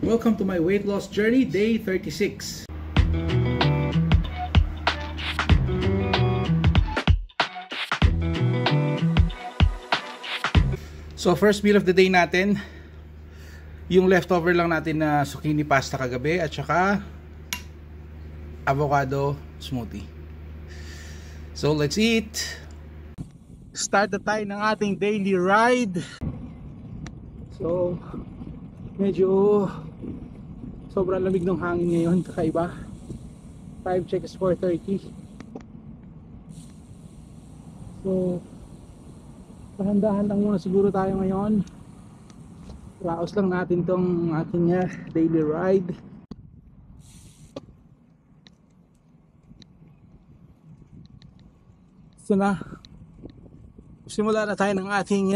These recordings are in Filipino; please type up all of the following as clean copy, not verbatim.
Welcome to my weight loss journey, day 36. So first meal of the day natin, yung leftover lang natin na zucchini pasta kagabi at saka avocado smoothie. So let's eat. Start na tayo ng ating daily ride. So medyo sobrang lamig ng hangin ngayon, kakaiba. 5 check is 4:30. So dahan-dahan lang muna siguro tayo ngayon. Raos lang natin tong ating daily ride. So na simula na tayo ng ating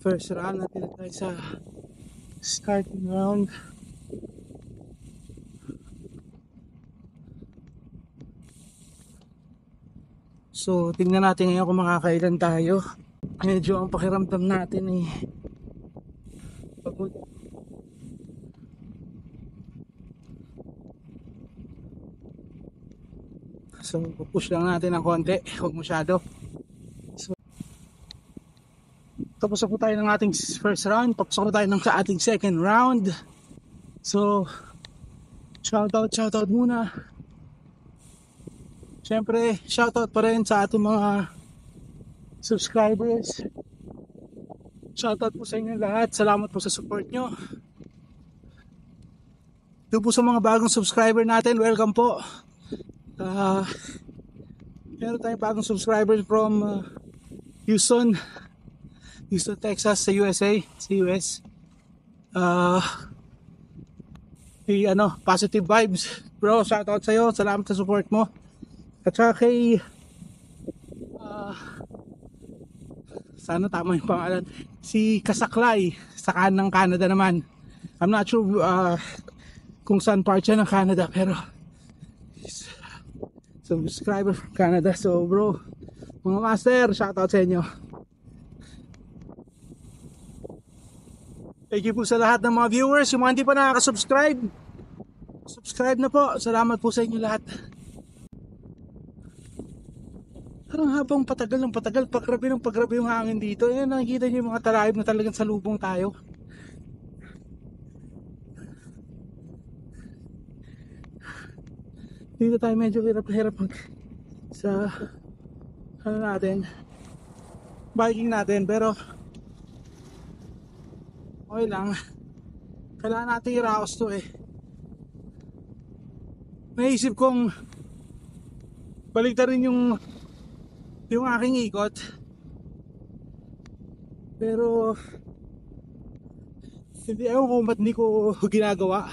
first round. Natin na tayo sa starting round. So tingnan natin ngayon kung makakailan tayo. Medyo ang pakiramdam natin pagod. So push lang natin ng konti, huwag masyado. So tapos na po tayo ng ating first round. Papasok na tayo ng sa ating second round. So shoutout muna. Siyempre, shoutout pa rin sa ating mga subscribers. Shoutout po sa inyo lahat. Salamat po sa support nyo. Doon po sa mga bagong subscriber natin, welcome po. Meron tayong bagong subscriber from Houston, Texas sa USA, sa US. Positive vibes. Bro, shoutout sa iyo. Salamat sa support mo. At saka kay sana tama yung pangalan, si Kasaklay sa ng Canada naman. I'm not sure kung saan part siya ng Canada, pero subscriber from Canada. So bro, mga master, shoutout sa inyo. Thank you po sa lahat ng mga viewers. Yung mga hindi pa nakaka-subscribe, subscribe na po. Salamat po sa inyo lahat. Parang habang patagal ng patagal, pagrabe yung hangin dito. Ayan, nakikita niyo yung mga talahib na talagang salubong tayo. Dito tayo medyo hirap sa biking natin, pero okay lang. Kailangan natin i-raos to Naisip kong baliktarin yung aking ikot, pero ewan ko ba't hindi ko ginagawa.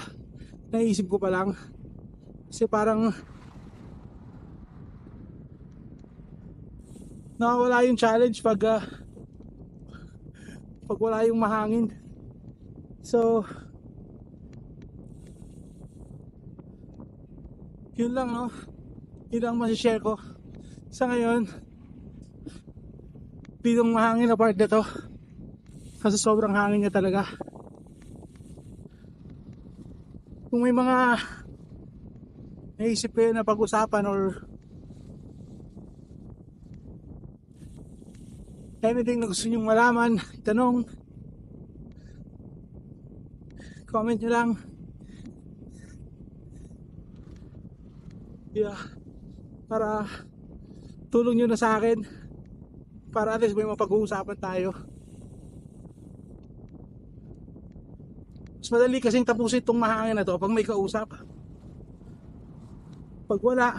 Naisip ko pa lang kasi parang nawawala yung challenge pag wala yung mahangin. So yun lang, no? Yun lang masishare ko sa ngayon. Ditong mahangin na part na to kasi sobrang hangin niya talaga. Kung may mga naisip kayo na pag-usapan or anything na gusto nyong malaman, tanong, comment nyo lang. Para tulong nyo na sa akin, para at least may mapag-uusapan tayo. Mas madali kasing tapusin itong mahangin na to pag may kausap. Pag wala,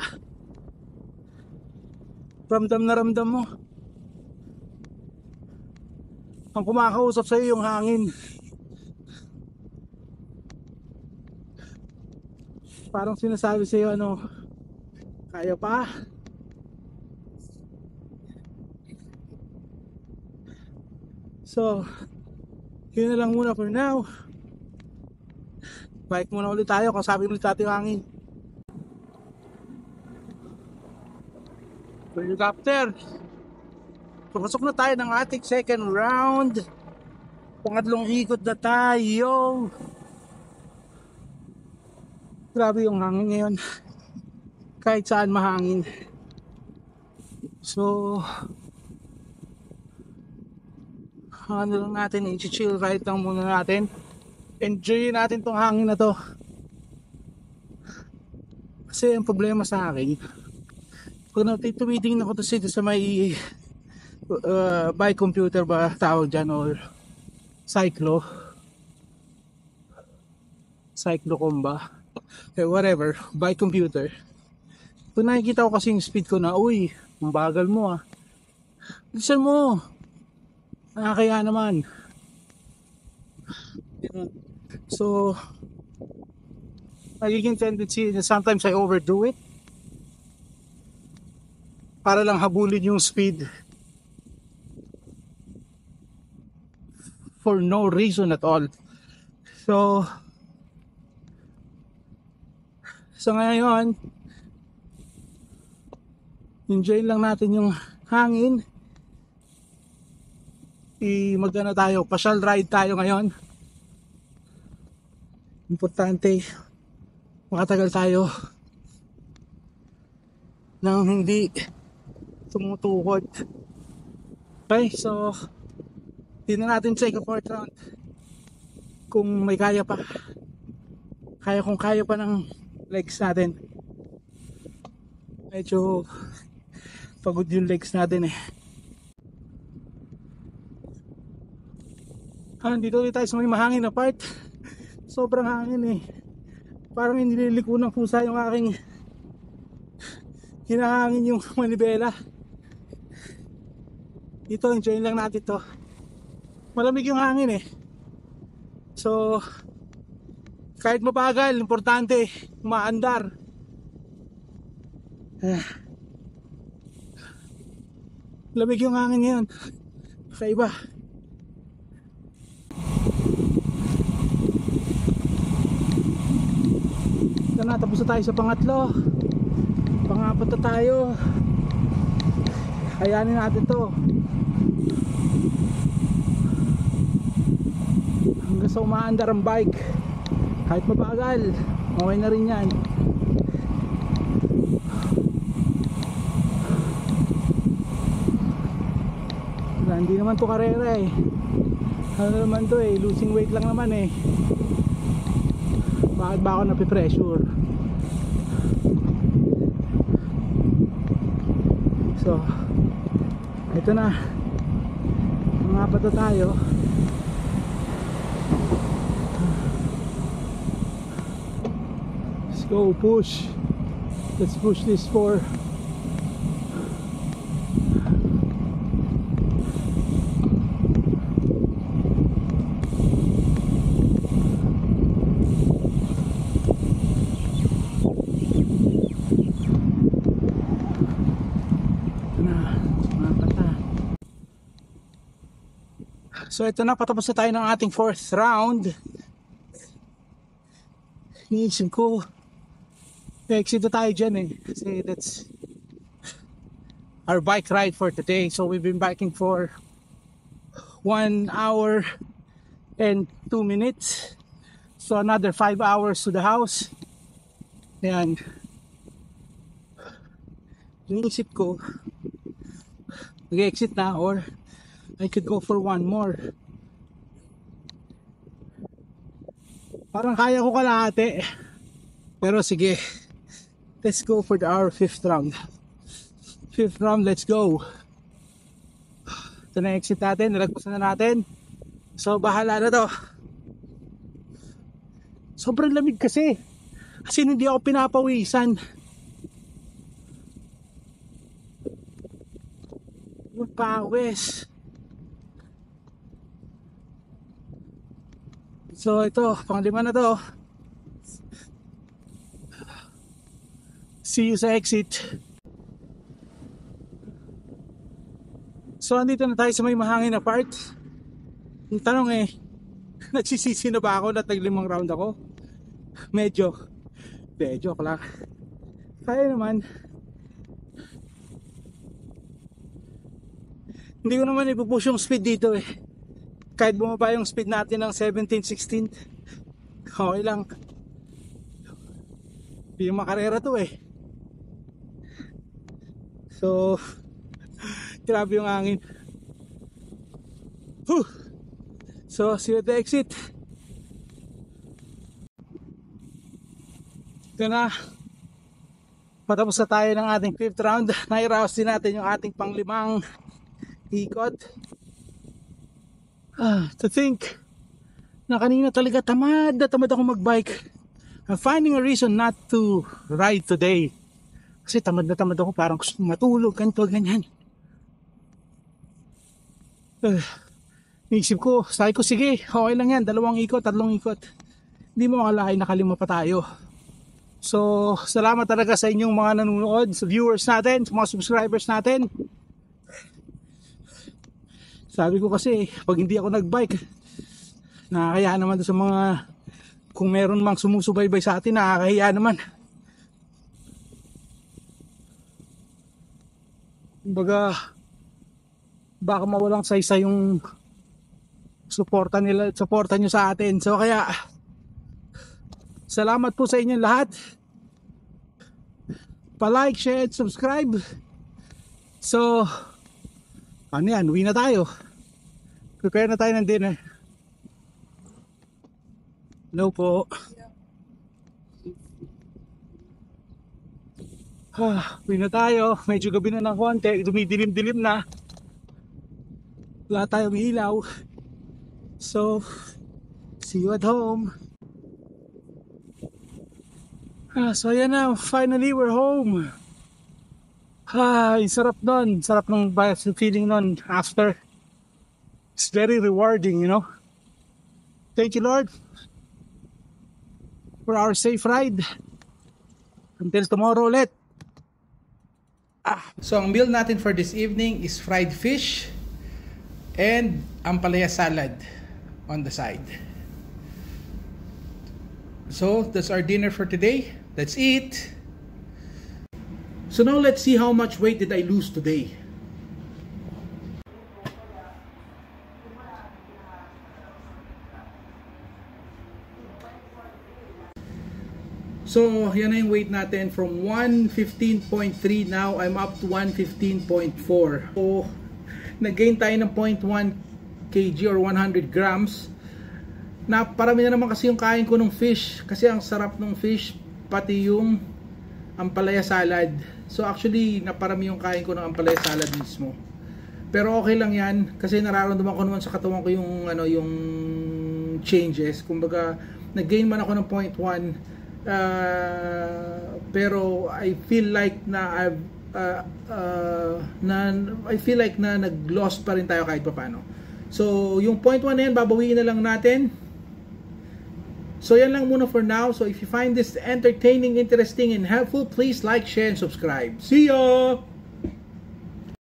ramdam na ramdam mo. Ang kumakausap sa iyo yung hangin. Parang sinasabi sa iyo, kaya pa? So, yun na lang muna for now. Bike muna ulit tayo, kausapin ulit natin yung hangin. Helicopter. Papasok na tayo ng ating second round. Pangatlong ikot na tayo. Grabe yung hangin ngayon. Kahit saan mahangin. So, ano lang natin, i-chill right lang muna natin. Enjoy natin tong hangin na to. Kasi ang problema sa akin, pag tumitingin ako to sa may by computer ba tawag dyan, or cyclocom ba, whatever, by computer. Pag nakikita ko kasi yung speed ko na, uy, ang bagal mo ah, bilisan mo, kaya naman. So nagiging tendency na sometimes I overdo it para lang habulin yung speed for no reason at all. So ngayon, enjoy lang natin yung hangin. Magano tayo, pasyal ride tayo ngayon. Importante makatagal tayo nang hindi tumutukod. Okay, so hindi na natin check a fourth round kung may kaya pa. Kung kaya pa ng legs natin. Medyo pagod yung legs natin eh. Dito ulit tayo sa may mahangin na part. Sobrang hangin eh. Parang nililiko ng pusa yung aking hinahangin yung manibela. Dito, enjoy lang natin to. Malamig yung hangin eh. So kahit mabagal, importante umaandar. Lamig yung hangin ngayon. Kakaiba. Tapos na tayo sa pangatlo. Pangapat na tayo. Kayanin natin to. Hanggang sa umaandar ang bike. Kahit mabagal, okay na rin yan. Hindi naman to karera eh. Ano naman to eh, losing weight lang naman eh. Bakit ba ako napipressure? So ito na, mga apat na tayo. Let's go, push. Let's push this for So ito na, patapos na tayo ng ating fourth round. Iniisip ko, exit na tayo dyan eh. Kasi that's our bike ride for today. So we've been biking for 1 hour and 2 minutes. So another 5 hours to the house. Ayan. Iniisip ko, mag-exit na or I could go for one more. Parang kaya ko kalahati. Pero sige. Let's go for our fifth round. Fifth round, let's go. Ito na exit natin. Nalagpasan na natin. So bahala na to. Sobrang lamig kasi. Kasi hindi ako pinapawisan. Magpawis. So ito, panglima na to. See you sa exit. So andito na tayo sa may mahangin na part. Yung tanong eh, nagsisisi na ba ako na tag-5 round ako? Medyo joke lang. Kaya naman. Hindi ko naman ipupush yung speed dito eh. Kahit bumaba yung speed natin ng 17, 16, okay lang. Hindi yung makarera to eh. So grabe yung hangin. Whew. So see you at the exit. Ito na, patapos na tayo ng ating 5th round. Nairaos din natin yung ating pang-5 ikot. To think na kanina talaga tamad na tamad ako magbike. I'm finding a reason not to ride today. Kasi tamad na tamad ako, parang gusto matulog, ganito, ganyan. Naisip ko, sabi ko sige, okay lang yan, 2 ikot, 3 ikot. Hindi mo makalain, nakalima pa tayo. So, salamat talaga sa inyong mga nanonood, sa viewers natin, sa mga subscribers natin. Sabi ko kasi, pag hindi ako nagbike, nakakahiya naman sa mga, kung meron mang sumusubaybay sa atin, nakakahiya naman. Kumbaga, baka mawalang saysay yung suporta nyo sa atin. So kaya, salamat po sa inyong lahat. Pa-like, share, subscribe. So, ano yan, uwi na tayo. Prepare na tayo ng dinner. Hello po. Uwi na tayo. Medyo gabi na ng konti. Dumidilim-dilim na. Wala tayong ilaw. So, see you at home. So ayan na, finally we're home. Sarap nun. Sarap ng feeling nun after. It's very rewarding, you know. Thank you, Lord, for our safe ride. Until tomorrow ulit. So ang meal natin for this evening is fried fish and ampalaya salad on the side. So that's our dinner for today. Let's eat. So now let's see how much weight did I lose today. So yan na yung weight natin, from 115.3 now I'm up to 115.4. So nag-gain tayo ng 0.1 kg or 100 grams. Naparami na naman kasi yung kain ko ng fish, kasi ang sarap ng fish, pati yung ampalaya salad. So actually naparami yung kain ko ng ampalaya salad mismo. Pero okay lang yan kasi nararamdaman ko naman sa katawan ko yung yung changes. Kumbaga nag-gain man ako ng 0.1, pero I feel like na nag-loss pa rin tayo kahit paano. So yung 0.1 na yan, babawiin na lang natin. So yan lang muna for now. So if you find this entertaining, interesting, and helpful, please like, share, and subscribe. See ya!